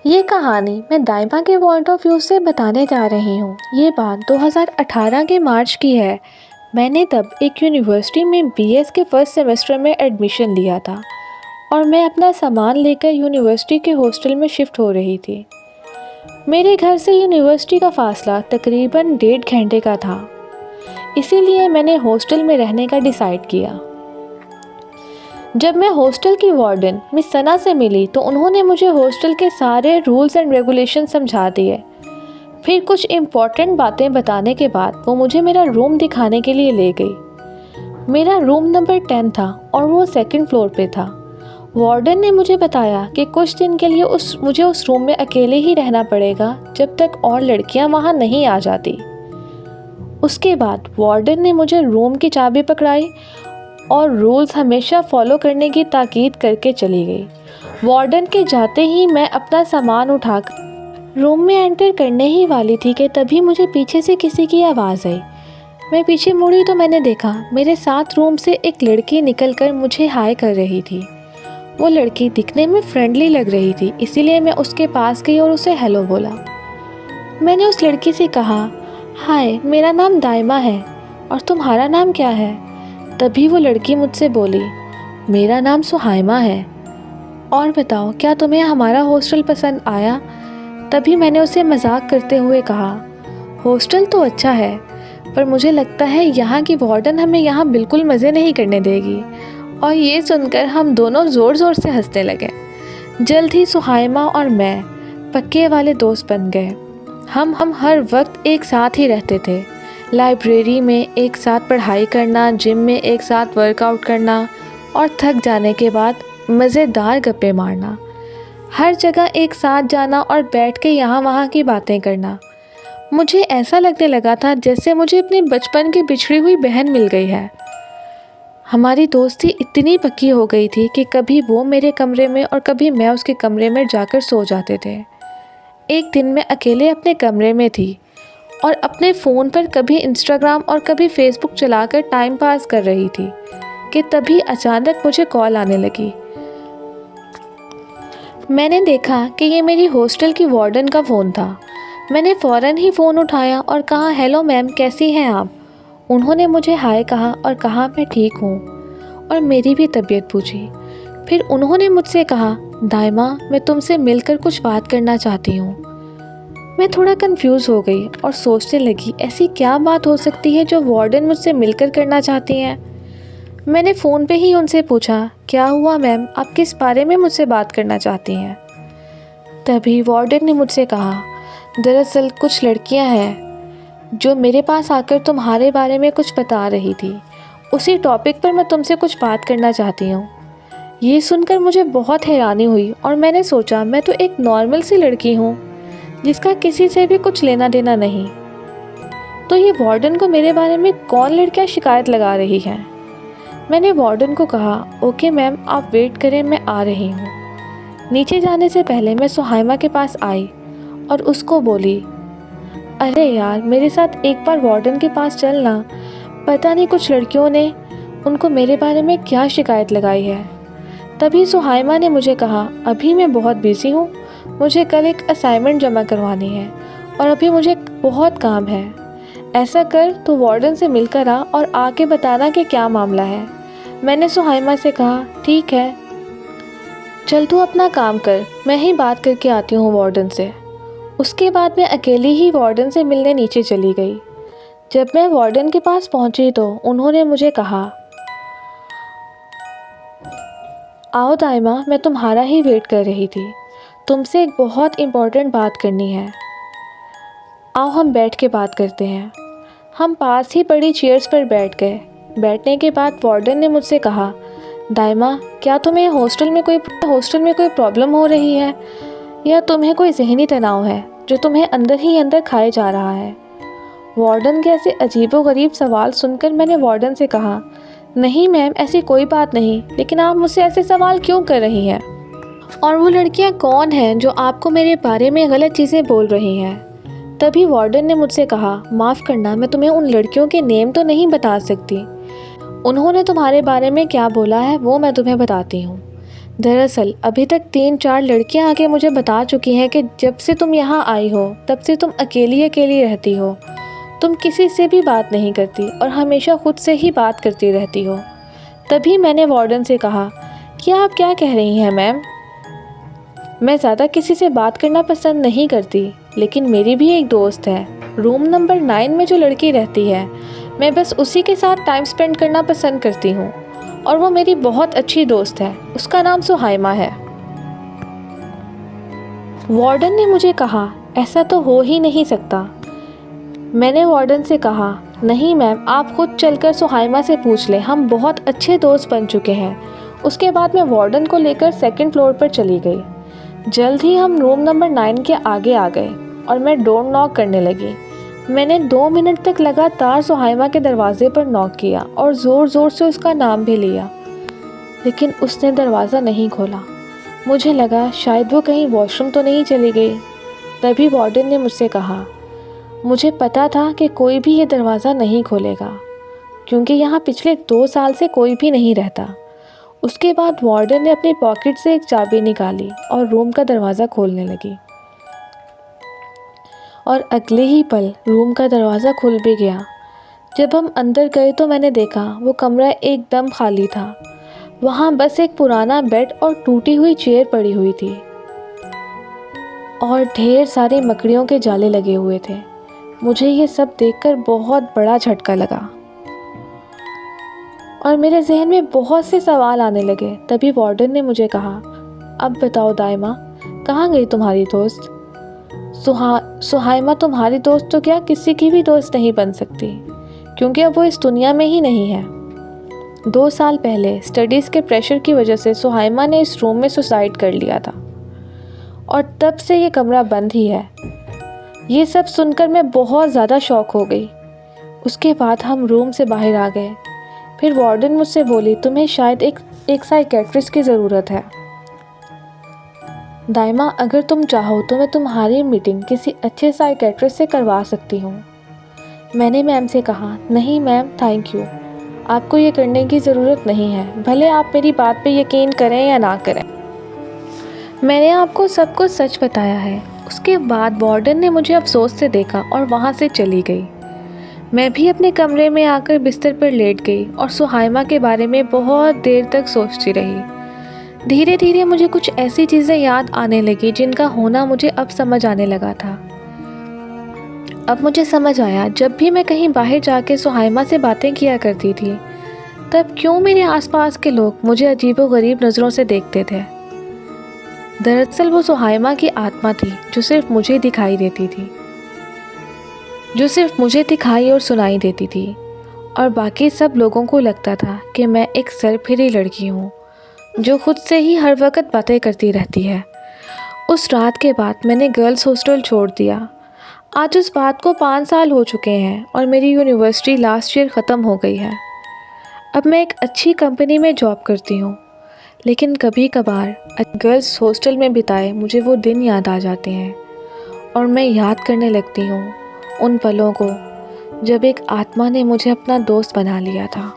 ये कहानी मैं दाइमा के पॉइंट ऑफ व्यू से बताने जा रही हूँ। ये बात 2018 के मार्च की है। मैंने तब एक यूनिवर्सिटी में बीएस के फर्स्ट सेमेस्टर में एडमिशन लिया था और मैं अपना सामान लेकर यूनिवर्सिटी के हॉस्टल में शिफ्ट हो रही थी। मेरे घर से यूनिवर्सिटी का फासला तकरीबन 1.5 घंटे का था, इसीलिए मैंने हॉस्टल में रहने का डिसाइड किया। जब मैं हॉस्टल की वार्डन मिस सना से मिली तो उन्होंने मुझे हॉस्टल के सारे रूल्स एंड रेगुलेशन समझा दिए। फिर कुछ इम्पॉर्टेंट बातें बताने के बाद वो मुझे मेरा रूम दिखाने के लिए ले गई। मेरा रूम नंबर 10 था और वो 2nd फ्लोर पे था। वार्डन ने मुझे बताया कि कुछ दिन के लिए मुझे उस रूम में अकेले ही रहना पड़ेगा जब तक और लड़कियां वहाँ नहीं आ जाती। उसके बाद वार्डन ने मुझे रूम की चाबी पकड़ाई और रूल्स हमेशा फॉलो करने की ताकीद करके चली गई। वार्डन के जाते ही मैं अपना सामान उठाकर रूम में एंटर करने ही वाली थी कि तभी मुझे पीछे से किसी की आवाज़ आई। मैं पीछे मुड़ी तो मैंने देखा मेरे साथ रूम से एक लड़की निकलकर मुझे हाय कर रही थी। वो लड़की दिखने में फ्रेंडली लग रही थी, इसीलिए मैं उसके पास गई और उसे हेलो बोला। मैंने उस लड़की से कहा, हाय, मेरा नाम दाइमा है और तुम्हारा नाम क्या है? तभी वो लड़की मुझसे बोली, मेरा नाम सुहाइमा है। और बताओ, क्या तुम्हें हमारा हॉस्टल पसंद आया? तभी मैंने उसे मजाक करते हुए कहा, हॉस्टल तो अच्छा है, पर मुझे लगता है यहाँ की वार्डन हमें यहाँ बिल्कुल मज़े नहीं करने देगी। और ये सुनकर हम दोनों ज़ोर ज़ोर से हंसने लगे। जल्द ही सुहाइमा और मैं पक्के वाले दोस्त बन गए। हम हर वक्त एक साथ ही रहते थे। लाइब्रेरी में एक साथ पढ़ाई करना, जिम में एक साथ वर्कआउट करना और थक जाने के बाद मज़ेदार गप्पे मारना। हर जगह एक साथ जाना और बैठ के यहाँ वहाँ की बातें करना। मुझे ऐसा लगने लगा था जैसे मुझे अपने बचपन की बिछड़ी हुई बहन मिल गई है। हमारी दोस्ती इतनी पक्की हो गई थी कि कभी वो मेरे कमरे में और कभी मैं उसके कमरे में जाकर सो जाते थे। एक दिन मैं अकेले अपने कमरे में थी और अपने फ़ोन पर कभी इंस्टाग्राम और कभी फेसबुक चलाकर टाइम पास कर रही थी कि तभी अचानक मुझे कॉल आने लगी। मैंने देखा कि ये मेरी हॉस्टल की वार्डन का फ़ोन था। मैंने फ़ौरन ही फ़ोन उठाया और कहा, हेलो मैम, कैसी हैं आप? उन्होंने मुझे हाय कहा और कहा मैं ठीक हूँ और मेरी भी तबीयत पूछी। फिर उन्होंने मुझसे कहा, दाइमा, मैं तुमसे मिलकर कुछ बात करना चाहती हूँ। मैं थोड़ा कंफ्यूज हो गई और सोचने लगी, ऐसी क्या बात हो सकती है जो वार्डन मुझसे मिलकर करना चाहती हैं। मैंने फ़ोन पे ही उनसे पूछा, क्या हुआ मैम, आप किस बारे में मुझसे बात करना चाहती हैं? तभी वार्डन ने मुझसे कहा, दरअसल कुछ लड़कियां हैं जो मेरे पास आकर तुम्हारे बारे में कुछ बता रही थी। उसी टॉपिक पर मैं तुमसे कुछ बात करना चाहती हूँ। ये सुनकर मुझे बहुत हैरानी हुई और मैंने सोचा, मैं तो एक नॉर्मल सी लड़की हूँ जिसका किसी से भी कुछ लेना देना नहीं, तो ये वार्डन को मेरे बारे में कौन लड़कियां शिकायत लगा रही हैं? मैंने वार्डन को कहा, ओके मैम, आप वेट करें, मैं आ रही हूँ। नीचे जाने से पहले मैं सुहाइमा के पास आई और उसको बोली, अरे यार, मेरे साथ एक बार वार्डन के पास चलना, पता नहीं कुछ लड़कियों ने उनको मेरे बारे में क्या शिकायत लगाई है। तभी सुहाइमा ने मुझे कहा, अभी मैं बहुत बिज़ी हूँ, मुझे कल एक असाइनमेंट जमा करवानी है और अभी मुझे बहुत काम है। ऐसा कर, तो वार्डन से मिलकर आ और आके बताना कि क्या मामला है। मैंने सुहाइमा से कहा, ठीक है, चल तू अपना काम कर, मैं ही बात करके आती हूँ वार्डन से। उसके बाद मैं अकेली ही वार्डन से मिलने नीचे चली गई। जब मैं वार्डन के पास पहुँची तो उन्होंने मुझे कहा, आओ दाइमा, मैं तुम्हारा ही वेट कर रही थी, तुमसे एक बहुत इम्पोर्टेंट बात करनी है। आओ हम बैठ के बात करते हैं। हम पास ही पड़ी चेयर्स पर बैठ गए। बैठने के बाद वार्डन ने मुझसे कहा, दाइमा, क्या तुम्हें हॉस्टल में कोई प्रॉब्लम हो रही है या तुम्हें कोई ज़हनी तनाव है जो तुम्हें अंदर ही अंदर खाए जा रहा है? वार्डन के ऐसे अजीबोगरीब सवाल सुनकर मैंने वार्डन से कहा, नहीं मैम, ऐसी कोई बात नहीं, लेकिन आप मुझसे ऐसे सवाल क्यों कर रही हैं? और वो लड़कियां कौन हैं जो आपको मेरे बारे में गलत चीज़ें बोल रही हैं? तभी वार्डन ने मुझसे कहा, माफ़ करना, मैं तुम्हें उन लड़कियों के नेम तो नहीं बता सकती। उन्होंने तुम्हारे बारे में क्या बोला है वो मैं तुम्हें बताती हूँ। दरअसल अभी तक 3-4 लड़कियां आके मुझे बता चुकी हैं कि जब से तुम यहाँ आई हो तब से तुम अकेली अकेली रहती हो। तुम किसी से भी बात नहीं करती और हमेशा खुद से ही बात करती रहती हो। तभी मैंने वार्डन से कहा कि आप क्या कह रही हैं मैम? मैं ज़्यादा किसी से बात करना पसंद नहीं करती, लेकिन मेरी भी एक दोस्त है रूम नंबर 9 में जो लड़की रहती है। मैं बस उसी के साथ टाइम स्पेंड करना पसंद करती हूँ और वो मेरी बहुत अच्छी दोस्त है। उसका नाम सुहाइमा है। वार्डन ने मुझे कहा, ऐसा तो हो ही नहीं सकता। मैंने वार्डन से कहा, नहीं मैम, आप खुद चलकर सुहाइमा से पूछ लें, हम बहुत अच्छे दोस्त बन चुके हैं। उसके बाद मैं वार्डन को लेकर 2nd फ्लोर पर चली गई। जल्द ही हम रूम नंबर 9 के आगे आ गए और मैं डोर नॉक करने लगी। मैंने 2 मिनट तक लगातार सुहाइमा के दरवाजे पर नॉक किया और ज़ोर ज़ोर से उसका नाम भी लिया, लेकिन उसने दरवाज़ा नहीं खोला। मुझे लगा शायद वो कहीं वॉशरूम तो नहीं चली गई। तभी वार्डन ने मुझसे कहा, मुझे पता था कि कोई भी ये दरवाज़ा नहीं खोलेगा, क्योंकि यहाँ पिछले 2 साल से कोई भी नहीं रहता। उसके बाद वार्डन ने अपनी पॉकेट से एक चाबी निकाली और रूम का दरवाज़ा खोलने लगी और अगले ही पल रूम का दरवाज़ा खुल भी गया। जब हम अंदर गए तो मैंने देखा वो कमरा एकदम खाली था। वहाँ बस एक पुराना बेड और टूटी हुई चेयर पड़ी हुई थी और ढेर सारे मकड़ियों के जाले लगे हुए थे। मुझे ये सब देखकर बहुत बड़ा झटका लगा और मेरे जहन में बहुत से सवाल आने लगे। तभी वार्डन ने मुझे कहा, अब बताओ दाइमा, कहाँ गई तुम्हारी दोस्त? सुहाइमा तुम्हारी दोस्त तो क्या किसी की भी दोस्त नहीं बन सकती, क्योंकि अब वो इस दुनिया में ही नहीं है। 2 साल पहले स्टडीज़ के प्रेशर की वजह से सुहाइमा ने इस रूम में सुसाइड कर लिया था और तब से ये कमरा बंद ही है। ये सब सुनकर मैं बहुत ज़्यादा शॉक हो गई। उसके बाद हम रूम से बाहर आ गए। फिर वार्डन मुझसे बोली, तुम्हें शायद एक साइकेट्रिस्ट की ज़रूरत है। दाइमा, अगर तुम चाहो तो मैं तुम्हारी मीटिंग किसी अच्छे साइकेट्रिस्ट से करवा सकती हूँ। मैंने मैम से कहा, नहीं मैम, थैंक यू, आपको ये करने की ज़रूरत नहीं है, भले आप मेरी बात पे यकीन करें या ना करें। मैंने आपको सब कुछ सच बताया है। उसके बाद वार्डन ने मुझे अफसोस से देखा और वहाँ से चली गई। मैं भी अपने कमरे में आकर बिस्तर पर लेट गई और सुहाइमा के बारे में बहुत देर तक सोचती रही। धीरे धीरे मुझे कुछ ऐसी चीज़ें याद आने लगी जिनका होना मुझे अब समझ आने लगा था। अब मुझे समझ आया, जब भी मैं कहीं बाहर जाके सुहाइमा से बातें किया करती थी, तब क्यों मेरे आसपास के लोग मुझे अजीबोगरीब नज़रों से देखते थे। दरअसल वो सुहाइमा की आत्मा थी जो सिर्फ मुझे दिखाई देती थी, जो सिर्फ मुझे दिखाई और सुनाई देती थी, और बाकी सब लोगों को लगता था कि मैं एक सरफिरी लड़की हूँ जो खुद से ही हर वक्त बातें करती रहती है। उस रात के बाद मैंने गर्ल्स हॉस्टल छोड़ दिया। आज उस बात को 5 साल हो चुके हैं और मेरी यूनिवर्सिटी लास्ट ईयर ख़त्म हो गई है। अब मैं एक अच्छी कंपनी में जॉब करती हूँ, लेकिन कभी कभार गर्ल्स हॉस्टल में बिताए मुझे वो दिन याद आ जाते हैं और मैं याद करने लगती हूँ उन पलों को जब एक आत्मा ने मुझे अपना दोस्त बना लिया था।